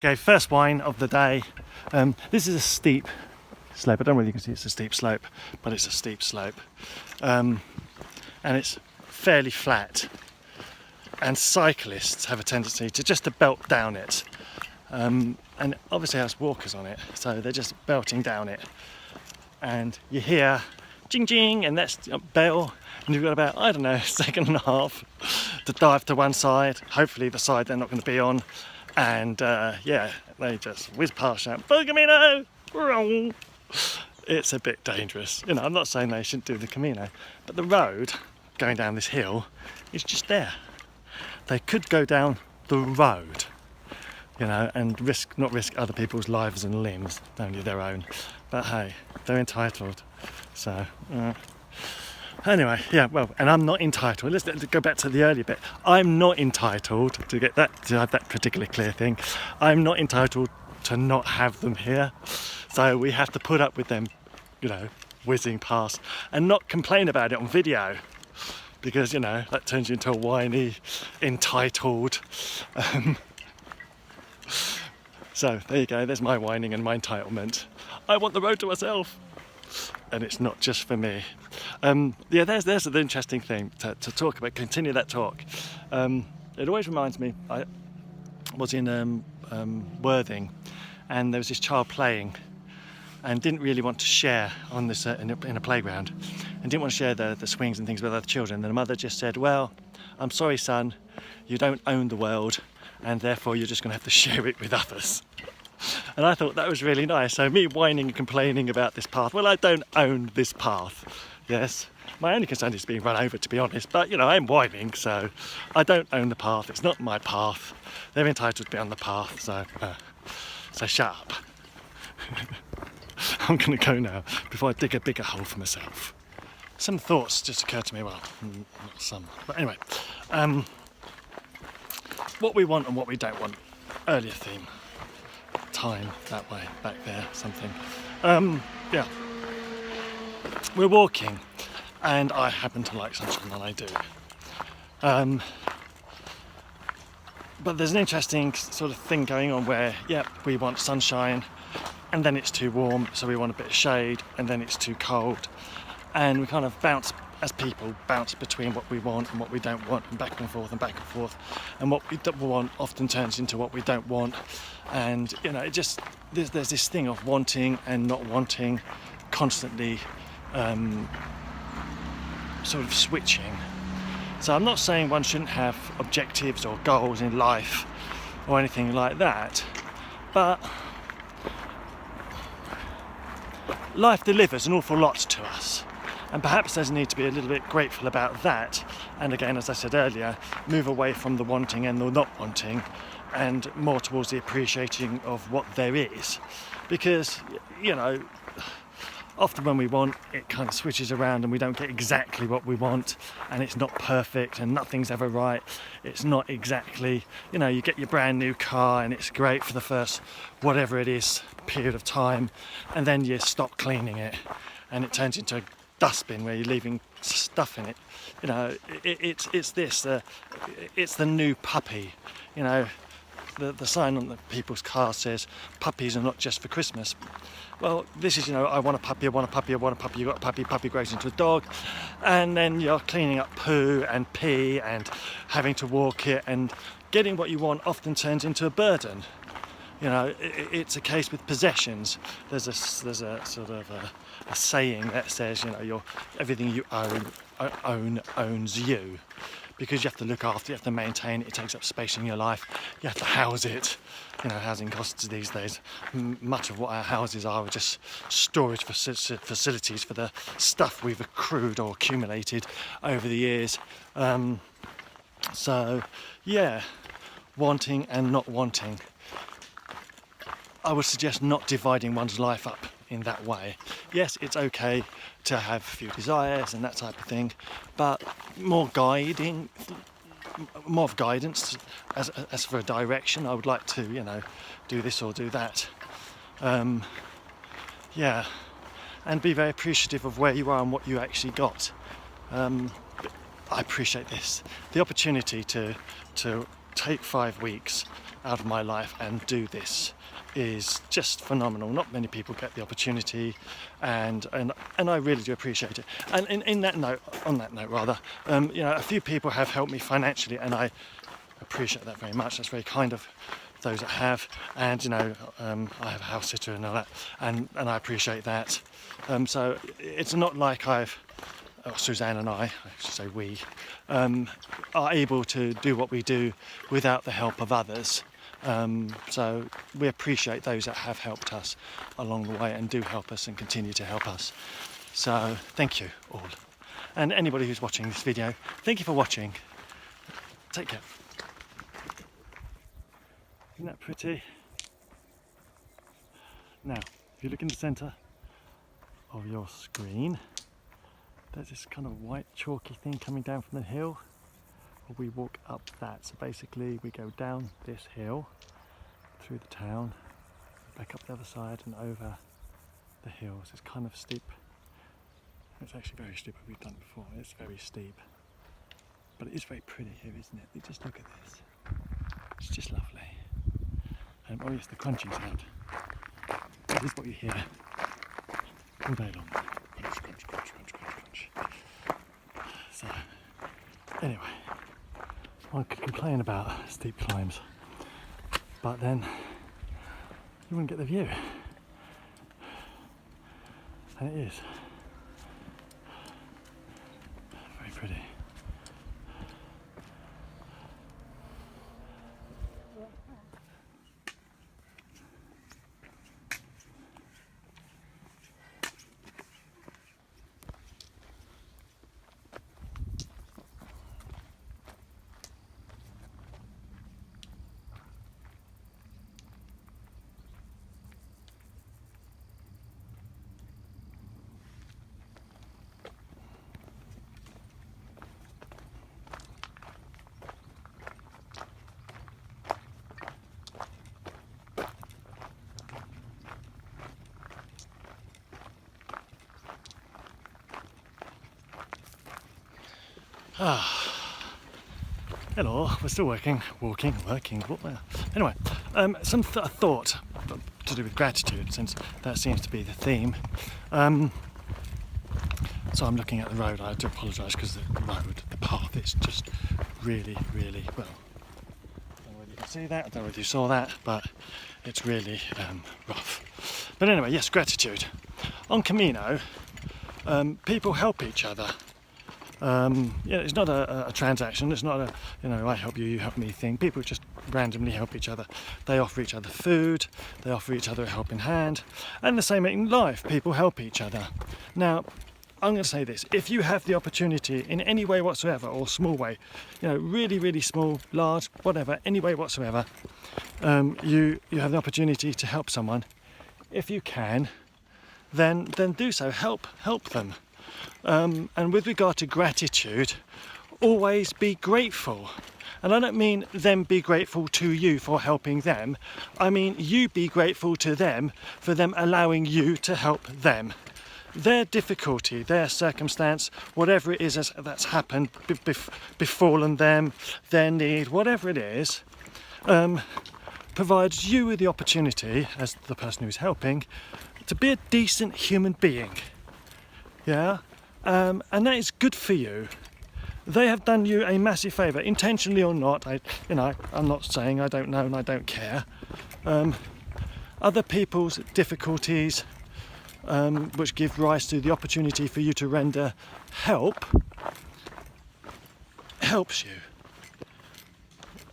Okay, first wine of the day. This is a steep slope. I don't know whether you can see it's a steep slope, but it's a steep slope. And it's fairly flat. And cyclists have a tendency to just to belt down it. And obviously has walkers on it, so they're just belting down it. And you hear jing jing, and that's a bell, and you've got about, I don't know, a second and a half to dive to one side, hopefully the side they're not going to be on, and yeah, they just whiz past that, Camino! It's a bit dangerous. You know, I'm not saying they shouldn't do the Camino, but the road going down this hill is just there. They could go down the road, you know, and not risk other people's lives and limbs, only their own. But hey, they're entitled. So, anyway, yeah, well, and I'm not entitled. Let's go back to the earlier bit. I'm not entitled to have that particular clear thing. I'm not entitled to not have them here. So we have to put up with them, you know, whizzing past and not complain about it on video. Because, you know, that turns you into a whiny, entitled. So there you go, there's my whining and my entitlement. I want the road to myself. And it's not just for me. Yeah, there's an interesting thing to talk about, continue that talk. It always reminds me, I was in Worthing, and there was this child playing and didn't really want to share on this in a playground, and didn't want to share the swings and things with other children. And the mother just said, well, I'm sorry son, you don't own the world, and therefore you're just going to have to share it with others. And I thought that was really nice. So me whining and complaining about this path, well, I don't own this path. Yes, my only concern is being run over, to be honest, but you know, I'm whining, so I don't own the path. It's not my path. They're entitled to be on the path, so shut up. I'm going to go now before I dig a bigger hole for myself. Some thoughts just occurred to me, well, not some, but anyway. What we want and what we don't want. Earlier theme. Time, that way, back there, something. Yeah. We're walking, and I happen to like sunshine, and I do. But there's an interesting sort of thing going on where, yeah, we want sunshine, and then it's too warm, so we want a bit of shade, and then it's too cold. And we kind of bounce, as people, bounce between what we want and what we don't want, and back and forth and back and forth. And what we don't want often turns into what we don't want. And, you know, it just, there's this thing of wanting and not wanting, constantly sort of switching. So I'm not saying one shouldn't have objectives or goals in life or anything like that, but life delivers an awful lot to us. And perhaps there's a need to be a little bit grateful about that. And again, as I said earlier, move away from the wanting and the not wanting, and more towards the appreciating of what there is. Because, you know, often when we want, it kind of switches around and we don't get exactly what we want, and it's not perfect and nothing's ever right. It's not exactly, you know, you get your brand new car and it's great for the first whatever it is period of time, and then you stop cleaning it and it turns into a dustbin where you're leaving stuff in it. You know, it's the new puppy. You know, the sign on the people's car says puppies are not just for Christmas. Well, this is, you know, I want a puppy, I want a puppy, I want a puppy. You got a puppy grows into a dog, and then you're cleaning up poo and pee and having to walk it, and getting what you want often turns into a burden. You know, it's a case with possessions. There's a sort of a saying that says, you know, everything you own owns you, because you have to look after, you have to maintain it. It takes up space in your life. You have to house it. You know, housing costs these days. Much of what our houses are just storage facilities for the stuff we've accrued or accumulated over the years. So, yeah, wanting and not wanting. I would suggest not dividing one's life up in that way. Yes, it's okay to have a few desires and that type of thing, but more of guidance as for a direction. I would like to, you know, do this or do that. Yeah, and be very appreciative of where you are and what you actually got. I appreciate this. The opportunity to take 5 weeks out of my life and do this is just phenomenal. Not many people get the opportunity, and I really do appreciate it. And on that note, a few people have helped me financially, and I appreciate that very much. That's very kind of those that have, and I have a house sitter and all that, and I appreciate that. So it's not like Suzanne and I should say we, are able to do what we do without the help of others. So we appreciate those that have helped us along the way and do help us and continue to help us. So thank you all. And anybody who's watching this video, thank you for watching. Take care. Isn't that pretty? Now, if you look in the centre of your screen, there's this kind of white chalky thing coming down from the hill. We walk up that, so basically we go down this hill through the town, back up the other side and over the hills. It's kind of steep. It's actually very steep. We've done it before. It's very steep, but it is very pretty here, isn't it? Just look at this. It's just lovely. Oh yes, the crunching sound. That is what you hear all day long. Crunch, crunch, crunch, crunch, crunch, crunch. So anyway, one could complain about steep climbs, but then you wouldn't get the view. And it is very pretty. Hello, we're still walking. Anyway, some thought to do with gratitude, since that seems to be the theme. So I'm looking at the road. I do apologise because the path is just really, really, well, I don't know whether you can see that, I don't know whether you saw that, but it's really rough. But anyway, yes, gratitude. On Camino, people help each other. It's not a transaction, it's not I help you, you help me thing. People just randomly help each other. They offer each other food, they offer each other a helping hand, and the same in life, people help each other. Now, I'm going to say this: if you have the opportunity in any way whatsoever, or small way, really, really small, large, whatever, any way whatsoever, you have the opportunity to help someone. If you can, then do so. Help them. And with regard to gratitude, always be grateful. And I don't mean them be grateful to you for helping them. I mean you be grateful to them for them allowing you to help them. Their difficulty, their circumstance, whatever it is that's happened, befallen them, their need, whatever it is, provides you with the opportunity, as the person who's helping, to be a decent human being. Yeah? And that is good for you. They have done you a massive favour, intentionally or not. I'm not saying I don't know and I don't care. Other people's difficulties, which give rise to the opportunity for you to render help, helps you.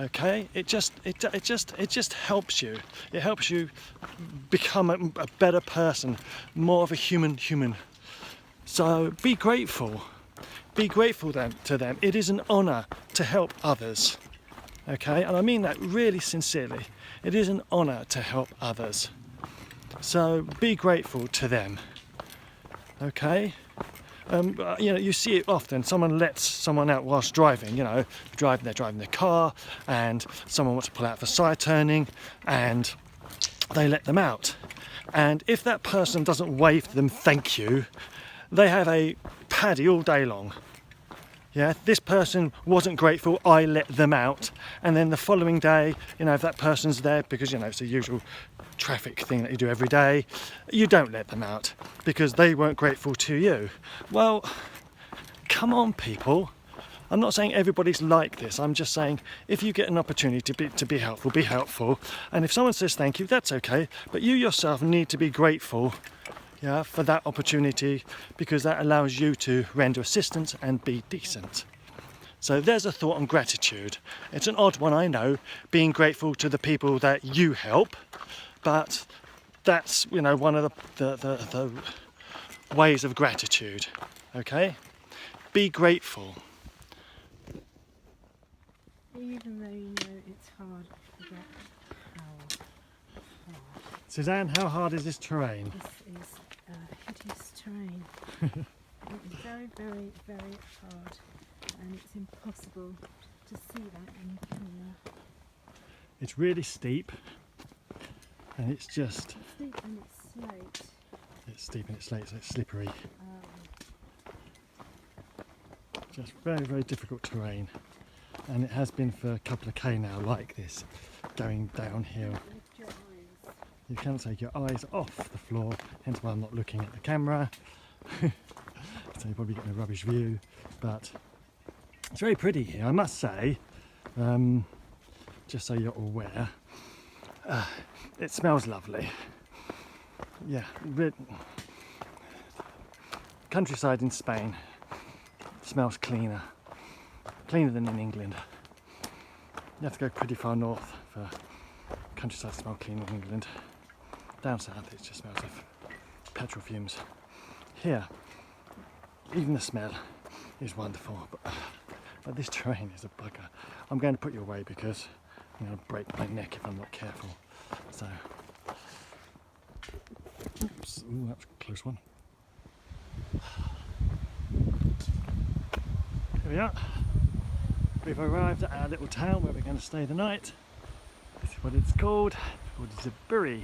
Okay, it just helps you. It helps you become a better person, more of a human. So be grateful. Be grateful to them. It is an honour to help others. Okay, and I mean that really sincerely. It is an honour to help others. So be grateful to them. Okay. You see it often. Someone lets someone out whilst driving. They're driving their car, and someone wants to pull out for side turning, and they let them out. And if that person doesn't wave to them, thank you, they have a paddy all day long. Yeah, this person wasn't grateful, I let them out. And then the following day, you know, if that person's there, because, you know, it's the usual traffic thing that you do every day, you don't let them out because they weren't grateful to you. Well, come on, people. I'm not saying everybody's like this. I'm just saying if you get an opportunity to be helpful, be helpful. And if someone says thank you, that's okay. But you yourself need to be grateful, yeah, for that opportunity, because that allows you to render assistance and be decent. So there's a thought on gratitude. It's an odd one, I know, being grateful to the people that you help, but that's, you know, one of the ways of gratitude. Okay? Be grateful. Even though you know it's hard, forget how hard. Suzanne, how hard is this terrain? This is hideous terrain. It is very, very, very hard, and it's impossible to see that in the camera. It's really steep, and it's just... It's steep and it's slate. It's steep and it's slate, so it's slippery. Just very, very difficult terrain. And it has been for a couple of K now, like this, going downhill. Lift your eyes. You can't take your eyes off the floor, hence why I'm not looking at the camera. So you're probably getting a rubbish view, but it's very pretty here, I must say. Just so you're aware. It smells lovely. Yeah, countryside in Spain smells cleaner than in England. You have to go pretty far north for countryside to smell clean in England. Down south it just smells of petrol fumes. Here, even the smell is wonderful, but this terrain is a bugger. I'm going to put you away because I'm going to break my neck if I'm not careful. So, oops, ooh, that was a close one. Here we are. We've arrived at our little town where we're going to stay the night. This is what it's called. It's called Ziburi.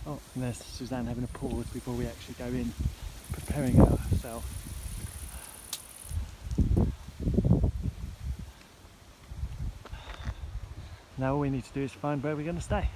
Oh, and there's Suzanne having a pause before we actually go in, preparing ourselves. Now all we need to do is find where we're going to stay.